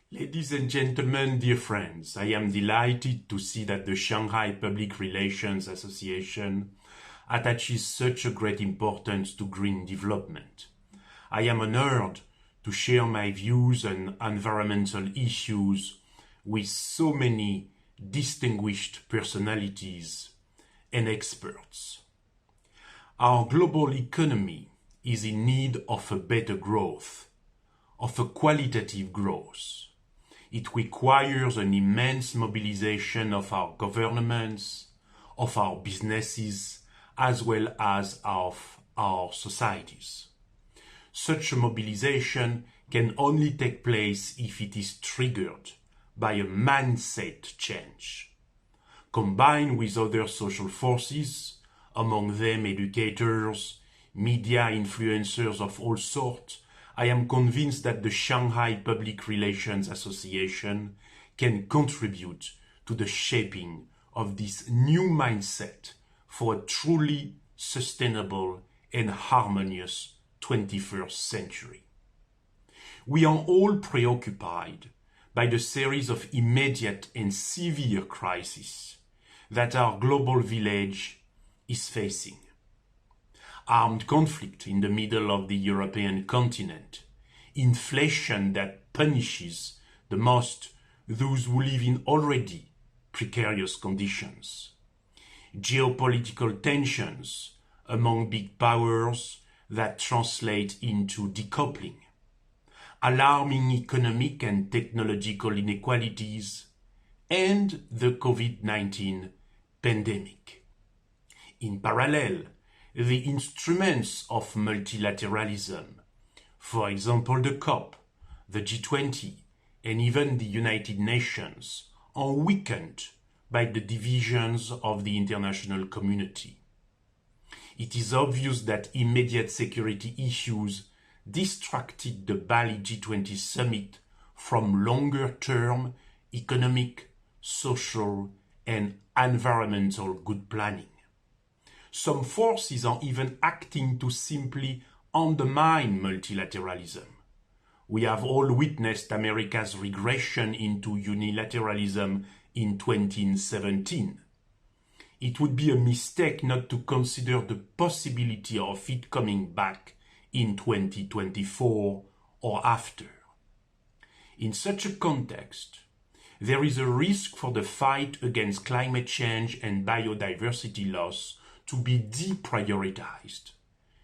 Ladies and gentlemen, dear friends, I am delighted to see that the Shanghai Public Relations Association attaches such a great importance to green development. I am honored to share my views on environmental issues with so many distinguished personalities and experts. Our global economy is in need of a better growth, of a qualitative growth. It requires an immense mobilization of our governments, of our businesses, as well as of our societies. Such a mobilization can only take place if it is triggered by a mindset change. Combined with other social forces, among them educators, media influencers of all sorts, I am convinced that the Shanghai Public Relations Association can contribute to the shaping of this new mindset for a truly sustainable and harmonious 21st century. We are all preoccupied by the series of immediate and severe crises that our global village is facing. Armed conflict in the middle of the European continent, inflation that punishes the most those who live in already precarious conditions, geopolitical tensions among big powers that translate into decoupling, alarming economic and technological inequalities, and the COVID-19 pandemic. In parallel, the instruments of multilateralism, for example the COP, the G20, and even the United Nations, are weakened by the divisions of the international community. It is obvious that immediate security issues distracted the Bali G20 summit from longer-term economic, social, and environmental good planning. Some forces are even acting to simply undermine multilateralism. We have all witnessed America's regression into unilateralism in 2017. It would be a mistake not to consider the possibility of it coming back in 2024 or after. In such a context, there is a risk for the fight against climate change and biodiversity loss to be deprioritized.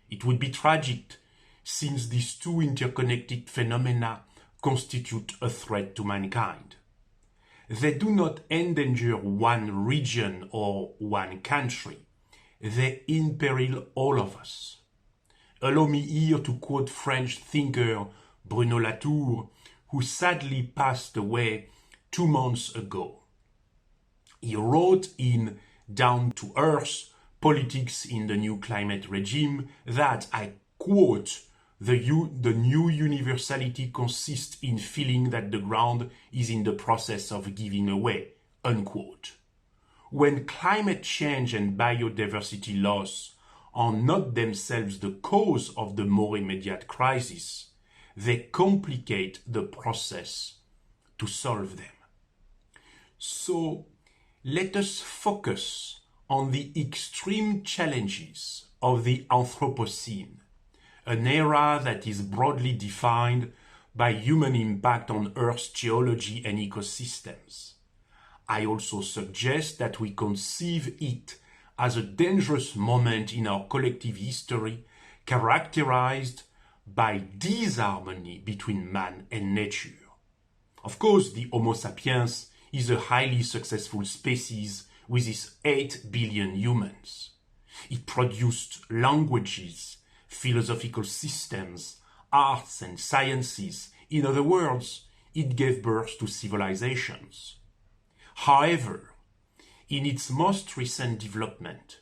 It would be tragic since these two interconnected phenomena constitute a threat to mankind. They do not endanger one region or one country. They imperil all of us. Allow me here to quote French thinker Bruno Latour, who sadly passed away 2 months ago. He wrote in Down to Earth, Politics in the New Climate Regime that, I quote, the new universality consists in feeling that the ground is in the process of giving away, unquote. When climate change and biodiversity loss are not themselves the cause of the more immediate crisis, they complicate the process to solve them. So, let us focus on the extreme challenges of the Anthropocene, an era that is broadly defined by human impact on Earth's geology and ecosystems. I also suggest that we conceive it as a dangerous moment in our collective history characterized by disharmony between man and nature. Of course, the Homo sapiens is a highly successful species with its 8 billion humans. It produced languages, philosophical systems, arts and sciences. In other words, it gave birth to civilizations. However, in its most recent development,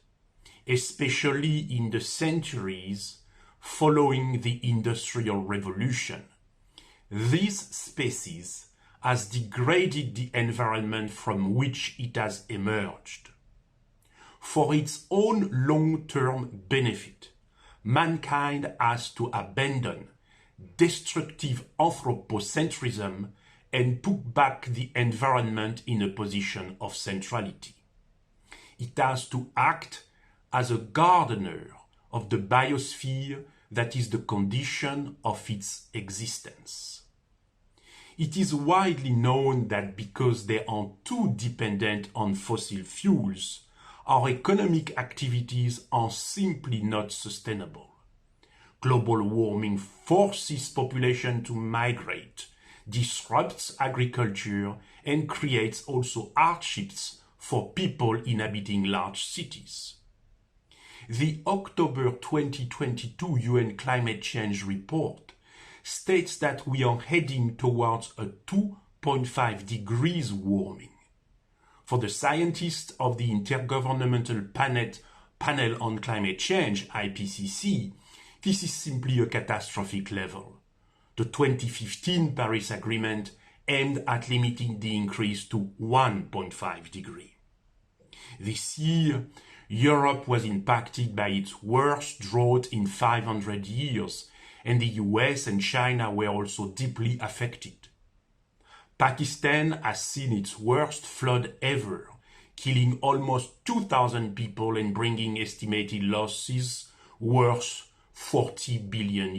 especially in the centuries following the Industrial Revolution, this species has degraded the environment from which it has emerged. For its own long-term benefit, mankind has to abandon destructive anthropocentrism and put back the environment in a position of centrality. It has to act as a gardener of the biosphere that is the condition of its existence. It is widely known that because they are too dependent on fossil fuels, our economic activities are simply not sustainable. Global warming forces population to migrate, disrupts agriculture, and creates also hardships for people inhabiting large cities. The October 2022 UN Climate Change Report states that we are heading towards a 2.5 degrees warming. For the scientists of the Intergovernmental Panel on Climate Change, IPCC, this is simply a catastrophic level. The 2015 Paris Agreement aimed at limiting the increase to 1.5 degrees. This year, Europe was impacted by its worst drought in 500 years, and the US and China were also deeply affected. Pakistan has seen its worst flood ever, killing almost 2,000 people and bringing estimated losses worth $40 billion.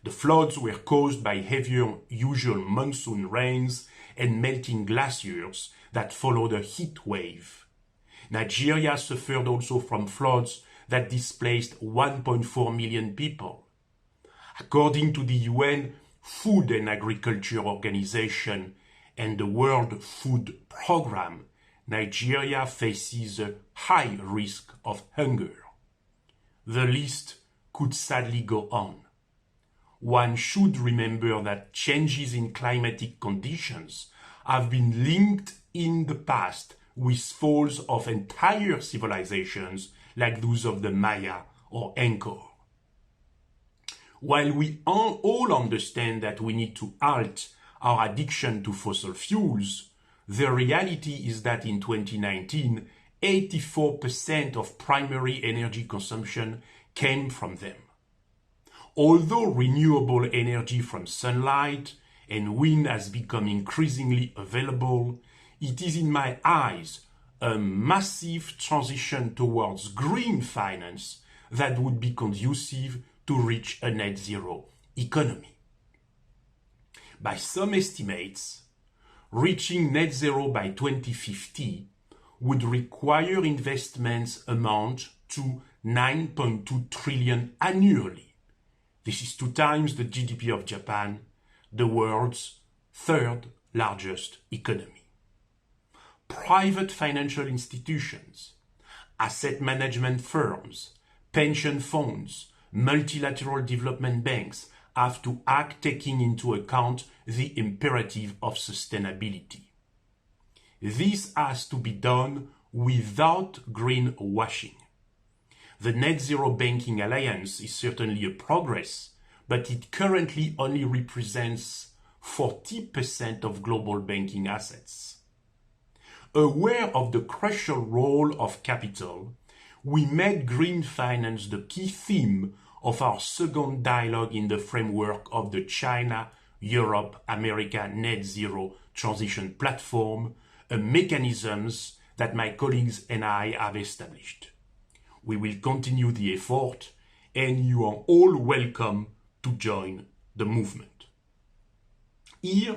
The floods were caused by heavier usual monsoon rains and melting glaciers that followed a heat wave. Nigeria suffered also from floods that displaced 1.4 million people. According to the UN Food and Agriculture Organization and the World Food Programme, Nigeria faces a high risk of hunger. The list could sadly go on. One should remember that changes in climatic conditions have been linked in the past with falls of entire civilizations like those of the Maya or Angkor. While we all understand that we need to halt our addiction to fossil fuels, the reality is that in 2019, 84% of primary energy consumption came from them. Although renewable energy from sunlight and wind has become increasingly available, it is in my eyes a massive transition towards green finance that would be conducive to reach a net zero economy. By some estimates, reaching net zero by 2050 would require investments amount to 9.2 trillion annually. This is 2 times the GDP of Japan, the world's 3rd largest economy. Private financial institutions, asset management firms, pension funds, multilateral development banks have to act taking into account the imperative of sustainability. This has to be done without greenwashing. The Net Zero Banking Alliance is certainly a progress, but it currently only represents 40% of global banking assets. Aware of the crucial role of capital, we made green finance the key theme of our second dialogue in the framework of the China-Europe-America Net Zero Transition Platform, a mechanism that my colleagues and I have established. We will continue the effort, and you are all welcome to join the movement. Here,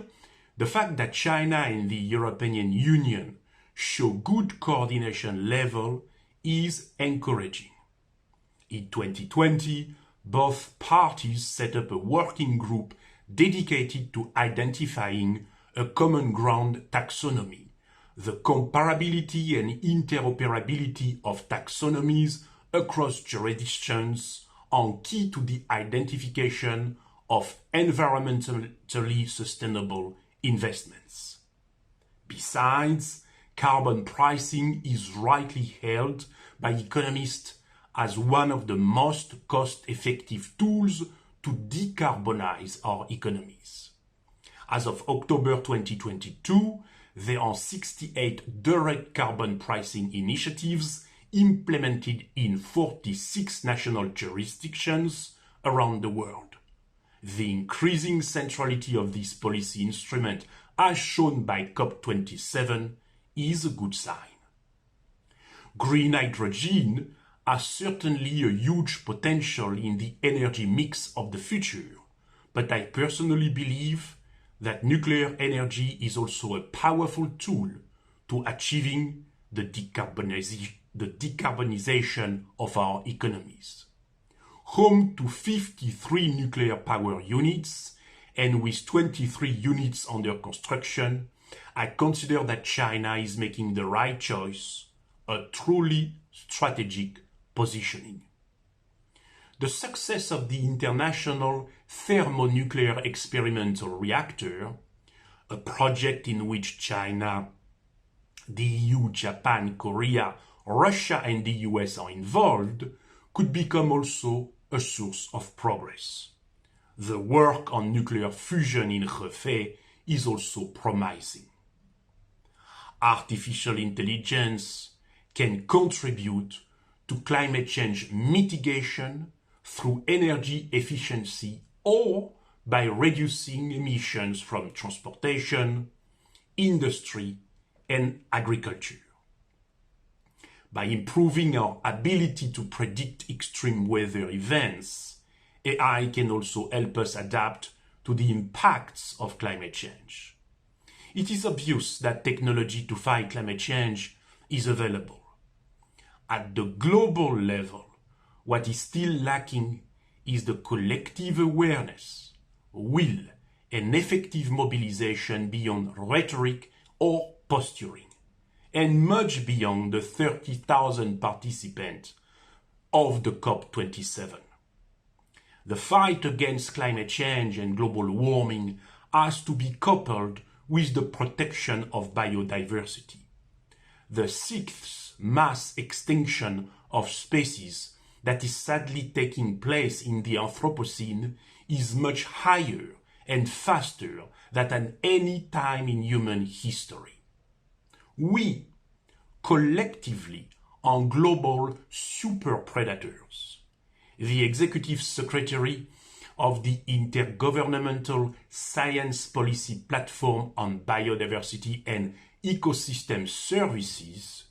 the fact that China and the European Union show good coordination level is encouraging. In 2020, both parties set up a working group dedicated to identifying a common ground taxonomy. The comparability and interoperability of taxonomies across jurisdictions are key to the identification of environmentally sustainable investments. Besides, carbon pricing is rightly held by economists as one of the most cost-effective tools to decarbonize our economies. As of October 2022, there are 68 direct carbon pricing initiatives implemented in 46 national jurisdictions around the world. The increasing centrality of this policy instrument, as shown by COP27, is a good sign. Green hydrogen has certainly a huge potential in the energy mix of the future, but I personally believe that nuclear energy is also a powerful tool to achieving the decarbonization of our economies. Home to 53 nuclear power units and with 23 units under construction, I consider that China is making the right choice, a truly strategic positioning. The success of the International Thermonuclear Experimental Reactor, a project in which China, the EU, Japan, Korea, Russia and the US are involved, could become also a source of progress. The work on nuclear fusion in Hefei is also promising. Artificial intelligence can contribute to climate change mitigation through energy efficiency or by reducing emissions from transportation, industry, and agriculture. By improving our ability to predict extreme weather events, AI can also help us adapt to the impacts of climate change. It is obvious that technology to fight climate change is available. At the global level, what is still lacking is the collective awareness, will, and effective mobilization beyond rhetoric or posturing, and much beyond the 30,000 participants of the COP27. The fight against climate change and global warming has to be coupled with the protection of biodiversity. The sixth mass extinction of species that is sadly taking place in the Anthropocene is much higher and faster than at any time in human history. We, collectively, are global super predators. The Executive Secretary of the Intergovernmental Science Policy Platform on Biodiversity and Ecosystem Services,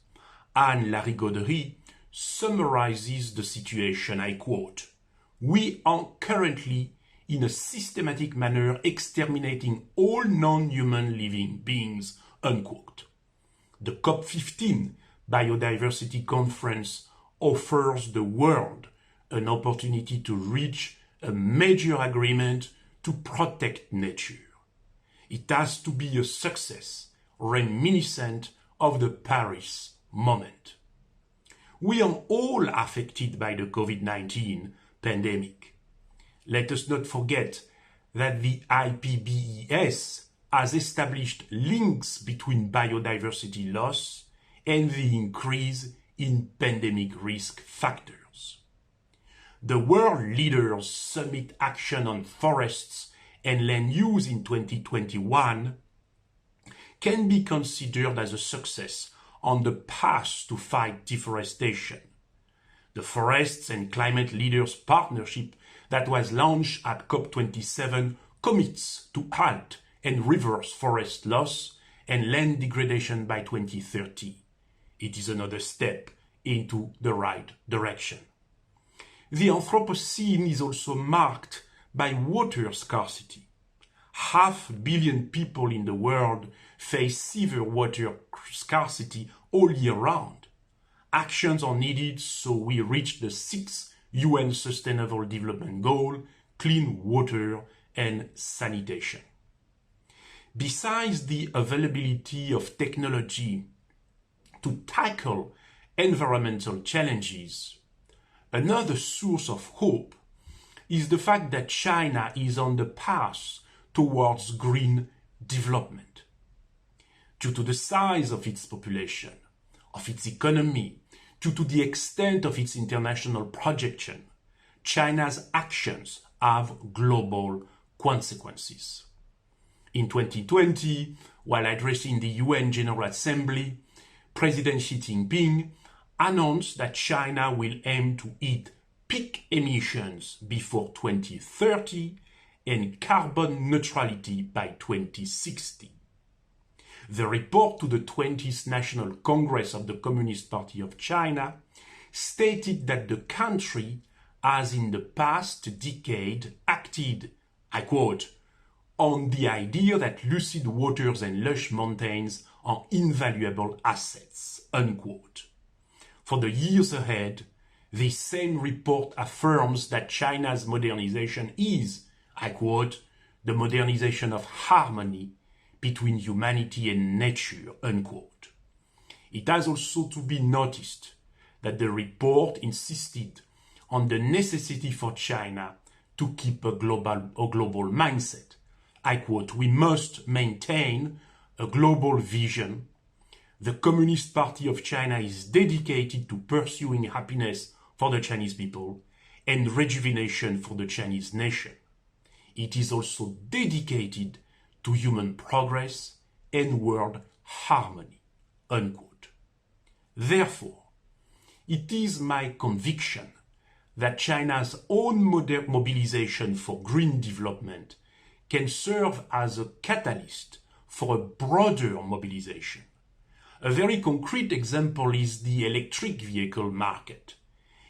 Anne Larigauderie, summarizes the situation, I quote, "We are currently in a systematic manner exterminating all non-human living beings," unquote. The COP15 Biodiversity Conference offers the world an opportunity to reach a major agreement to protect nature. It has to be a success, reminiscent of the Paris moment. We are all affected by the COVID-19 pandemic. Let us not forget that the IPBES has established links between biodiversity loss and the increase in pandemic risk factors. The World Leaders Summit Action on Forests and Land Use in 2021 can be considered as a success on the path to fight deforestation. The Forests and Climate Leaders Partnership that was launched at COP27 commits to halt and reverse forest loss and land degradation by 2030. It is another step into the right direction. The Anthropocene is also marked by water scarcity. 500 million people in the world face severe water scarcity all year round. Actions are needed so we reach the 6th UN Sustainable Development Goal, clean water and sanitation. Besides the availability of technology to tackle environmental challenges, another source of hope is the fact that China is on the path towards green development. Due to the size of its population, of its economy, due to the extent of its international projection, China's actions have global consequences. In 2020, while addressing the UN General Assembly, President Xi Jinping announced that China will aim to hit peak emissions before 2030 and carbon neutrality by 2060. The report to the 20th National Congress of the Communist Party of China stated that the country has in the past decade acted, I quote, on the idea that lucid waters and lush mountains are invaluable assets, unquote. For the years ahead, this same report affirms that China's modernization is, I quote, the modernization of harmony between humanity and nature, unquote. It has also to be noticed that the report insisted on the necessity for China to keep a global mindset. I quote, we must maintain a global vision. The Communist Party of China is dedicated to pursuing happiness for the Chinese people and rejuvenation for the Chinese nation. It is also dedicated to human progress and world harmony, unquote. Therefore, it is my conviction that China's own mobilization for green development can serve as a catalyst for a broader mobilization. A very concrete example is the electric vehicle market.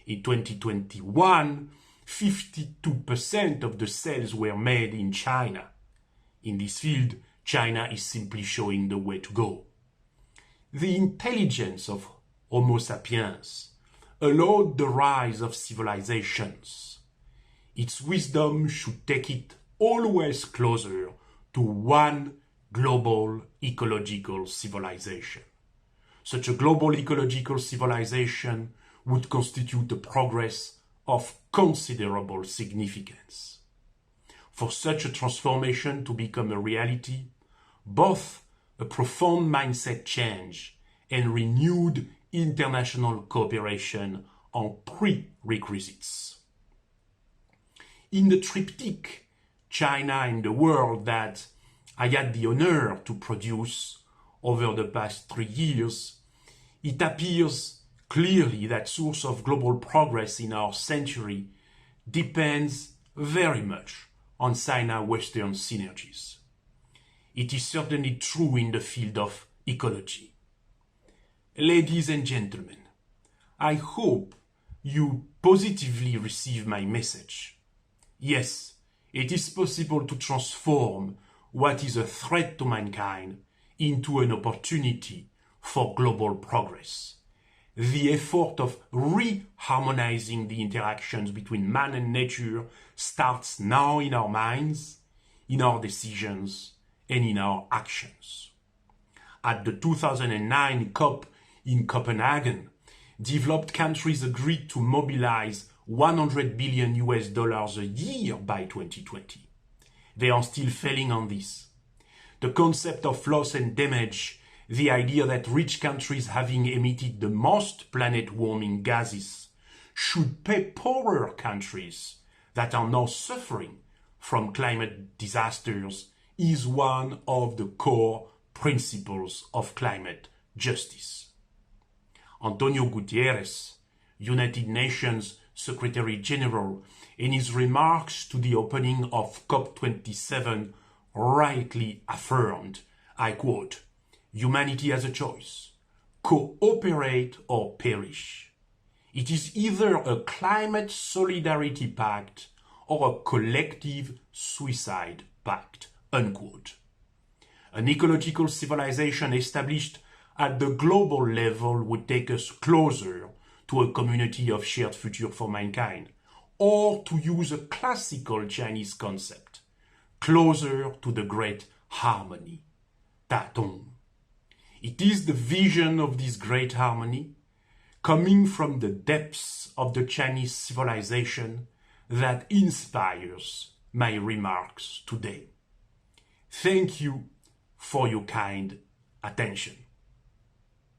In 2021, 52% of the sales were made in China. In this field, China is simply showing the way to go. The intelligence of Homo sapiens allowed the rise of civilizations. Its wisdom should take it always closer to one global ecological civilization. Such a global ecological civilization would constitute a progress of considerable significance. For such a transformation to become a reality, both a profound mindset change and renewed international cooperation are prerequisites. In the triptych China and the world that I had the honor to produce over the past 3 years, it appears clearly that source of global progress in our century depends very much on Sino-Western synergies. It is certainly true in the field of ecology. Ladies and gentlemen, I hope you positively receive my message. Yes, it is possible to transform what is a threat to mankind into an opportunity for global progress. The effort of re-harmonizing the interactions between man and nature starts now in our minds, in our decisions, and in our actions. At the 2009 COP in Copenhagen, developed countries agreed to mobilize $100 billion a year by 2020. They are still failing on this. The concept of loss and damage, the idea that rich countries having emitted the most planet-warming gases should pay poorer countries that are now suffering from climate disasters, is one of the core principles of climate justice. Antonio Guterres, United Nations Secretary General, in his remarks to the opening of COP27 rightly affirmed, I quote, "Humanity has a choice, cooperate or perish. It is either a climate solidarity pact or a collective suicide pact," unquote. An ecological civilization established at the global level would take us closer to a community of shared future for mankind, or to use a classical Chinese concept, closer to the great harmony, Datong. It is the vision of this great harmony, coming from the depths of the Chinese civilization, that inspires my remarks today. Thank you for your kind attention.